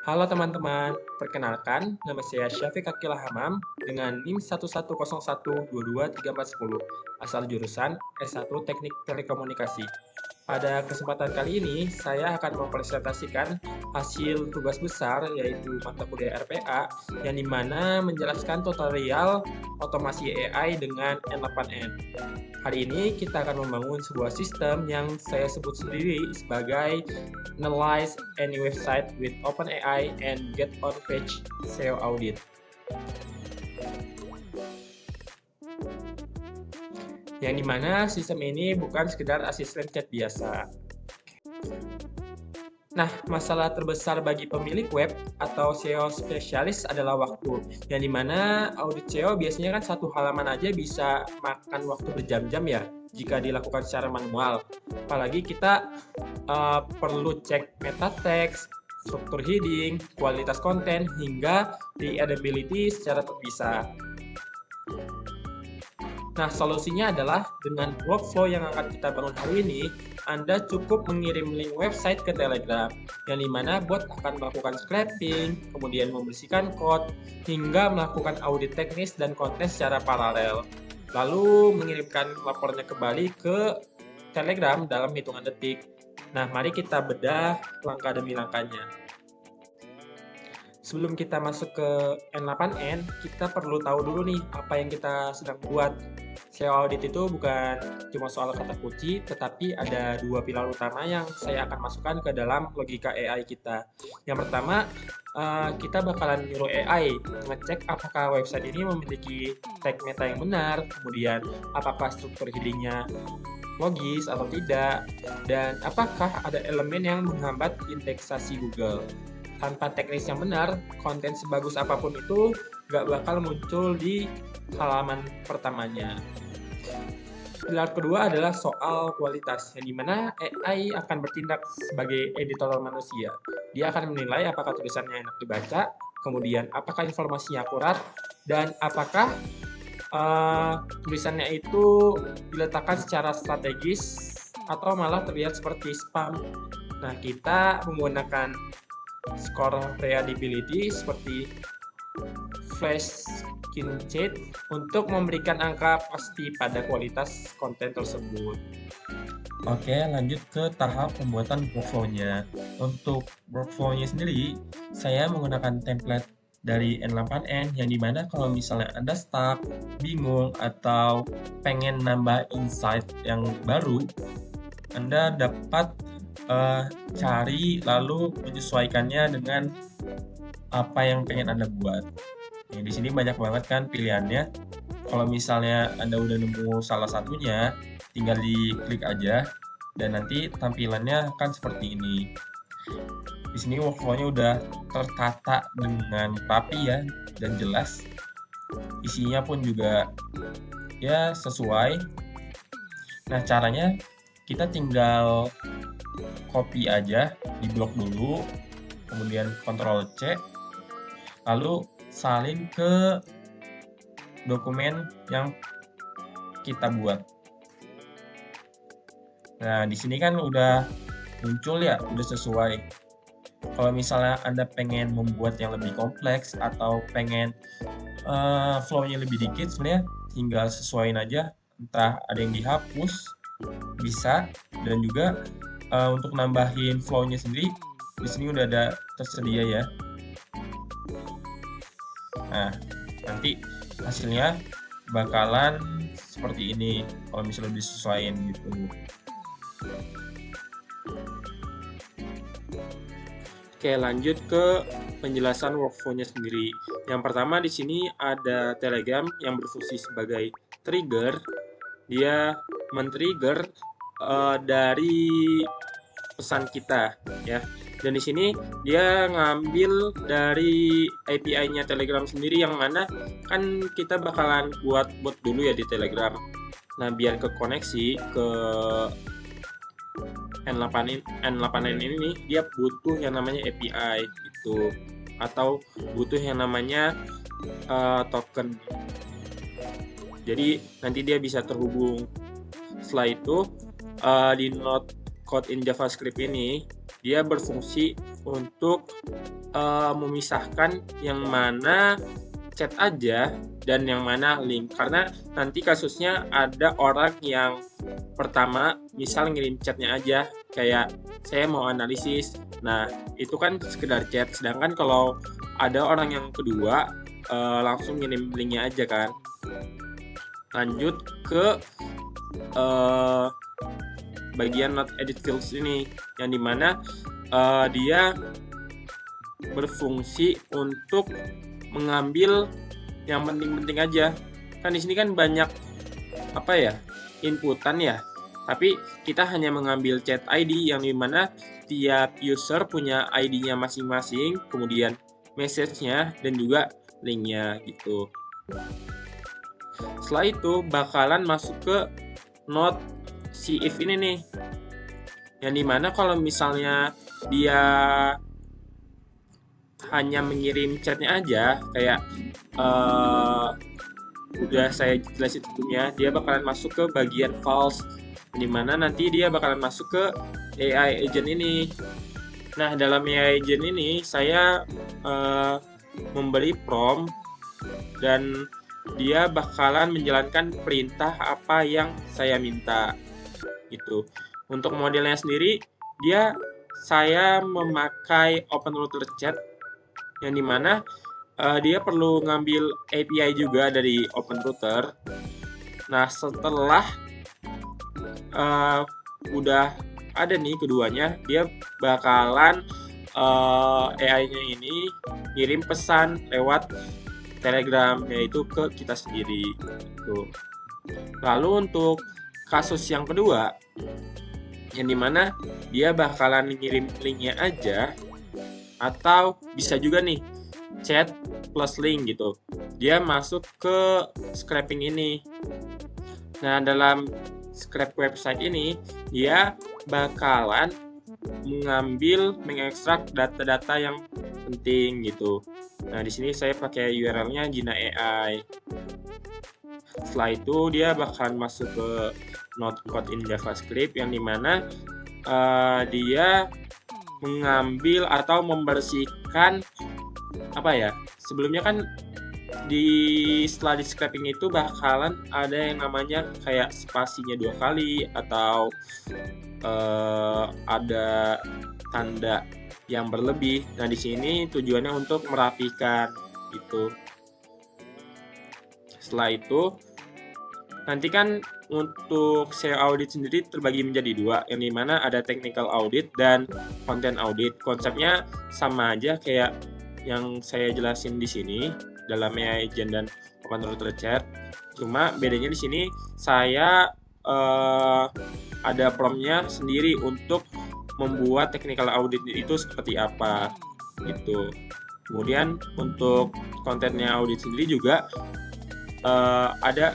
Halo teman-teman, perkenalkan nama saya Syafiq Akila Hamam dengan NIM 1101223410, asal jurusan S1 Teknik Telekomunikasi. Pada kesempatan kali ini, saya akan mempresentasikan hasil tugas besar yaitu mata kuliah RPA yang dimana menjelaskan tutorial otomasi AI dengan N8N. Hari ini kita akan membangun sebuah sistem yang saya sebut sendiri sebagai Analyze Any Website with OpenAI and Get On Page SEO Audit. Yang dimana sistem ini bukan sekedar asisten chat biasa. Nah, masalah terbesar bagi pemilik web atau SEO spesialis adalah waktu. Yang dimana audit SEO biasanya kan satu halaman aja bisa makan waktu berjam-jam ya, jika dilakukan secara manual. Apalagi kita perlu cek meta text, struktur heading, kualitas konten, hingga readability secara terpisah. Nah, solusinya adalah dengan workflow yang akan kita bangun hari ini, Anda cukup mengirim link website ke Telegram, yang dimana bot akan melakukan scraping, kemudian membersihkan code, hingga melakukan audit teknis dan konten secara paralel. Lalu mengirimkan lapornya kembali ke Telegram dalam hitungan detik. Nah, mari kita bedah langkah demi langkahnya. Sebelum kita masuk ke N8N, kita perlu tahu dulu nih apa yang kita sedang buat. SEO audit itu bukan cuma soal kata kunci, tetapi ada dua pilar utama yang saya akan masukkan ke dalam logika AI kita. Yang pertama, kita bakalan nyuruh AI ngecek apakah website ini memiliki tag meta yang benar, kemudian apakah struktur headingnya logis atau tidak, dan apakah ada elemen yang menghambat indeksasi Google. Tanpa teknis yang benar, konten sebagus apapun itu nggak bakal muncul di halaman pertamanya. Pilar kedua adalah soal kualitas, yang dimana AI akan bertindak sebagai editor manusia. Dia akan menilai apakah tulisannya enak dibaca, kemudian apakah informasinya akurat, dan apakah tulisannya itu diletakkan secara strategis atau malah terlihat seperti spam. Nah, kita menggunakan skor readability seperti Flash Kinchat untuk memberikan angka pasti pada kualitas konten tersebut. Oke, lanjut ke tahap pembuatan workflow-nya. Untuk workflow-nya sendiri, saya menggunakan template dari N8N yang dimana kalau misalnya Anda stuck, bingung, atau pengen nambah insight yang baru, Anda dapat cari lalu menyesuaikannya dengan apa yang pengen Anda buat. Di sini banyak banget kan pilihannya. Kalau misalnya Anda udah nemu salah satunya, tinggal diklik aja dan nanti tampilannya akan seperti ini. Di sini workflow-nya udah tertata dengan rapi ya dan jelas. Isinya pun juga ya sesuai. Nah, caranya kita tinggal copy aja, di blok dulu, kemudian Ctrl C, lalu salin ke dokumen yang kita buat. Nah, di sini kan udah muncul ya, udah sesuai. Kalau misalnya Anda pengen membuat yang lebih kompleks atau pengen flow-nya lebih dikit, sebenarnya tinggal sesuaiin aja. Entah ada yang dihapus, bisa, dan juga untuk nambahin flow-nya sendiri, di sini udah ada tersedia ya. Nah, nanti hasilnya bakalan seperti ini kalau misalnya disesuaikan gitu. Oke, lanjut ke penjelasan workflow-nya sendiri. Yang pertama di sini ada Telegram yang berfungsi sebagai trigger. Dia men-trigger dari pesan kita ya. Dan di sini dia ngambil dari API-nya Telegram sendiri, yang mana kan kita bakalan buat bot dulu ya di Telegram. Nah, biar kekoneksi ke N8N ini dia butuh yang namanya API itu, atau butuh yang namanya token. Jadi nanti dia bisa terhubung. Setelah itu di node code in JavaScript ini dia berfungsi untuk memisahkan yang mana chat aja dan yang mana link. Karena nanti kasusnya ada orang yang pertama misal ngirim chatnya aja, kayak saya mau analisis. Nah, itu kan sekedar chat. Sedangkan kalau ada orang yang kedua langsung ngirim linknya aja kan. Lanjut ke bagian not edit fields ini, yang dimana dia berfungsi untuk mengambil yang penting-penting aja. Kan di sini kan banyak inputan ya. Tapi kita hanya mengambil chat ID yang dimana tiap user punya ID-nya masing-masing, kemudian message-nya dan juga link-nya gitu. Setelah itu bakalan masuk ke not si if ini nih, yang dimana kalau misalnya dia hanya mengirim chatnya aja, kayak udah saya jelasin sebelumnya, dia bakalan masuk ke bagian false, dimana nanti dia bakalan masuk ke AI agent ini. Nah, dalam AI agent ini saya memberi prompt dan dia bakalan menjalankan perintah apa yang saya minta gitu. Untuk modelnya sendiri, saya memakai OpenRouter Chat, yang dimana dia perlu ngambil API juga dari OpenRouter. Nah, setelah udah ada nih keduanya, dia bakalan AI-nya ini ngirim pesan lewat Telegram, yaitu ke kita sendiri gitu. Lalu untuk kasus yang kedua, yang dimana dia bakalan ngirim linknya aja, atau bisa juga nih chat plus link gitu. Dia masuk ke scraping ini. Nah, dalam scrap website ini dia bakalan mengekstrak data-data yang penting gitu. Nah, di sini saya pakai URL-nya Gina AI. Setelah itu dia bakalan masuk ke node code in JavaScript, yang dimana dia mengambil atau membersihkan sebelumnya kan setelah di scraping itu bakalan ada yang namanya kayak spasinya 2 kali atau ada tanda yang berlebih. Nah, di sini tujuannya untuk merapikan gitu. Setelah itu nanti kan untuk SEO audit sendiri terbagi menjadi 2, yang dimana ada technical audit dan content audit. Konsepnya sama aja kayak yang saya jelasin di sini dalam AI agent dan OpenRouter Chat. Cuma bedanya di sini saya ada prompt-nya sendiri untuk membuat technical audit itu seperti apa gitu. Kemudian untuk kontennya audit sendiri juga ada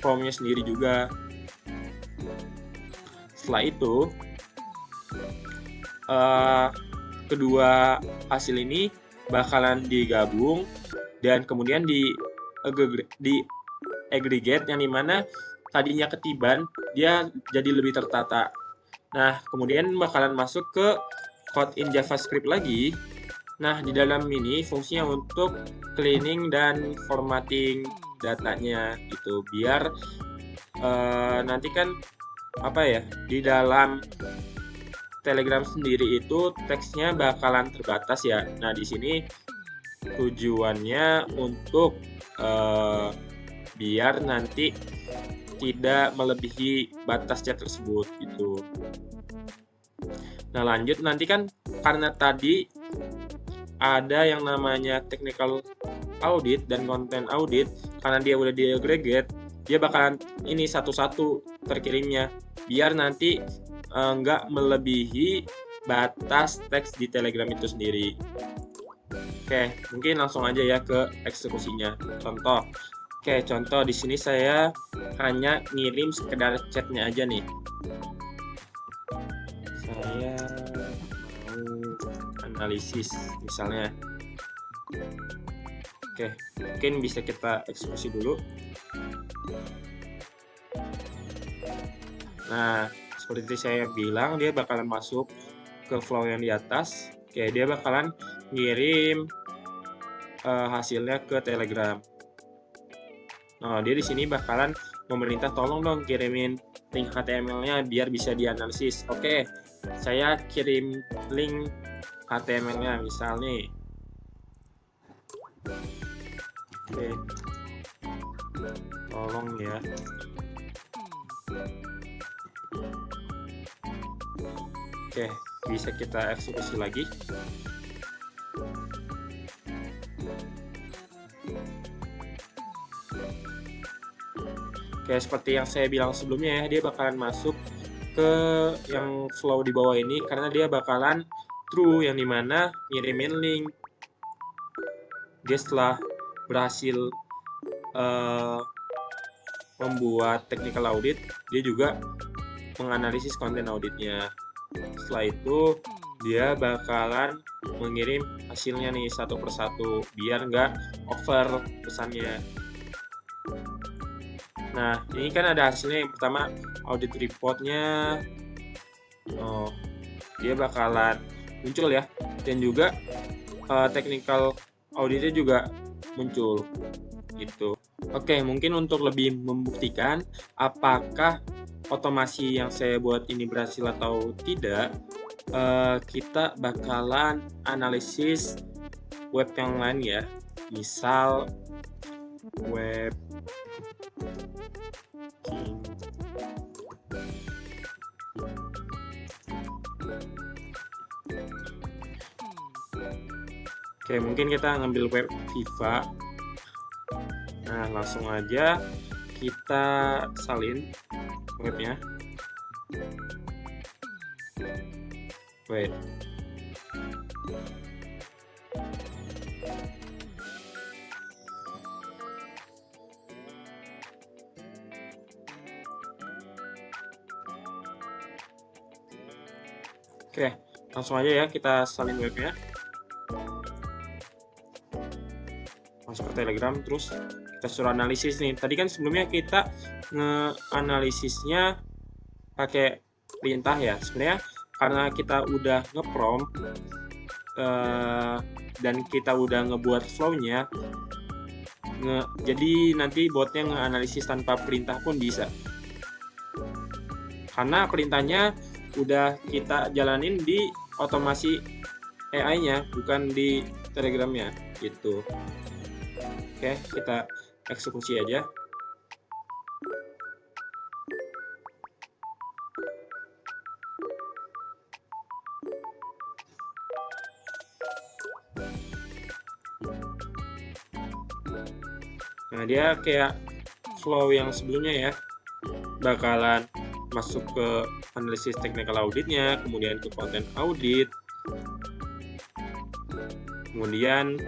prompt-nya sendiri juga. Setelah itu kedua hasil ini bakalan digabung dan kemudian di aggregate, yang dimana tadinya ketiban dia jadi lebih tertata. Nah, kemudian bakalan masuk ke code in JavaScript lagi. Nah, di dalam ini fungsinya untuk cleaning dan formatting datanya gitu, biar nanti kan di dalam Telegram sendiri itu teksnya bakalan terbatas ya. Nah, di sini tujuannya untuk biar nanti tidak melebihi batas chat tersebut gitu. Nah, lanjut nanti kan karena tadi ada yang namanya technical audit dan content audit, karena dia udah di aggregate, dia bakalan ini satu-satu terkirimnya biar nanti nggak melebihi batas teks di Telegram itu sendiri. Oke, mungkin langsung aja ya ke eksekusinya. Contoh. Oke, contoh di sini saya hanya ngirim sekedar chatnya aja nih. Saya mau analisis misalnya. Oke, mungkin bisa kita eksekusi dulu. Nah, seperti saya bilang, dia bakalan masuk ke flow yang di atas. Oke, dia bakalan ngirim hasilnya ke Telegram. Nah, dia di sini bakalan memerintah tolong dong kirimin link HTML-nya biar bisa dianalisis. Oke, saya kirim link HTML-nya misal nih. Oke, tolong ya. Oke, bisa kita eksekusi lagi. Oke, seperti yang saya bilang sebelumnya ya, dia bakalan masuk ke yang flow di bawah ini karena dia bakalan true, yang dimana ngirimin link. Dia setelah berhasil membuat technical audit, dia juga menganalisis konten auditnya. Setelah itu dia bakalan mengirim hasilnya nih satu persatu biar nggak over pesannya. Nah, ini kan ada hasilnya. Yang pertama audit reportnya, dia bakalan muncul ya, dan juga technical auditnya juga muncul gitu. Oke, mungkin untuk lebih membuktikan apakah otomasi yang saya buat ini berhasil atau tidak, kita bakalan analisis web yang lain ya, misal web Oke, mungkin kita ngambil web Viva. Nah, langsung aja kita salin webnya. Wait. Oke, langsung aja ya kita salin webnya. Masuk ke Telegram, terus kita suruh analisis nih. Tadi kan sebelumnya kita nge-analisisnya pakai perintah ya. Sebenarnya karena kita udah nge-prompt dan kita udah ngebuat flow-nya, jadi nanti botnya nge-analisis tanpa perintah pun bisa. Karena perintahnya udah kita jalanin di otomasi AI-nya, bukan di Telegram-nya gitu. Oke, kita eksekusi aja. Nah, dia kayak flow yang sebelumnya ya, bakalan masuk ke analisis technical auditnya, kemudian ke content audit, kemudian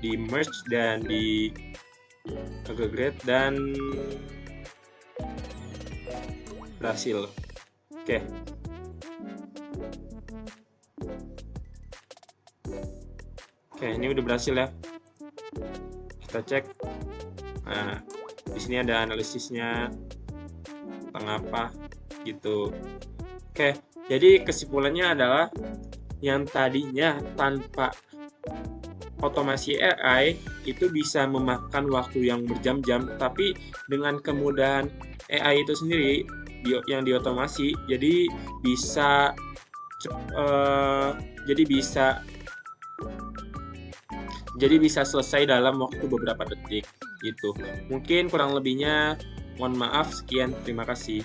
di merge dan di aggregate, dan berhasil. Oke. Oke, ini udah berhasil ya. Kita cek. Nah, di sini ada analisisnya tentang apa gitu. Oke, jadi kesimpulannya adalah yang tadinya tanpa otomasi AI itu bisa memakan waktu yang berjam-jam, tapi dengan kemudahan AI itu sendiri yang diotomasi, jadi bisa selesai dalam waktu beberapa detik gitu. Mungkin kurang lebihnya mohon maaf, sekian, terima kasih.